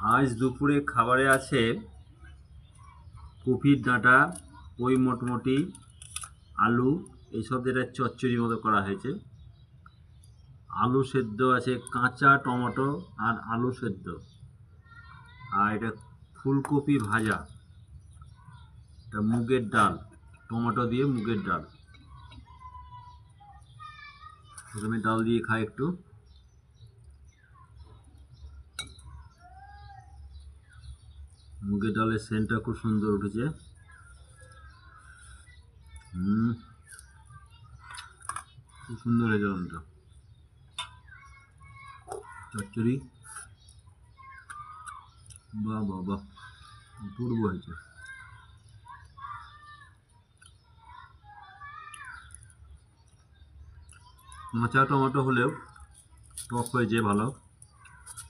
আজ দুপুরে খাবারে আছে কপির ডাঁটা, পই মোটমুটি, আলু এইসব দিয়ে চচ্চড়ি মতো করা হয়েছে। আলু সেদ্ধ আছে, কাঁচা টমেটো আর আলু সেদ্ধ, আর এটা ফুলকপি ভাজা, এটা মুগের ডাল, টমেটো দিয়ে মুগের ডাল। প্রথমে ডাল দিয়ে খাই একটু। মুগের ডালের সেন্টটা খুব সুন্দর উঠেছে। খুব সুন্দর হয়েছে ডালটা। চচ্চড়ি, বাহ বাহ বাহ, অপূর্ব হয়েছে। কাঁচা টমেটো হলেও টক হয়েছে ভালো।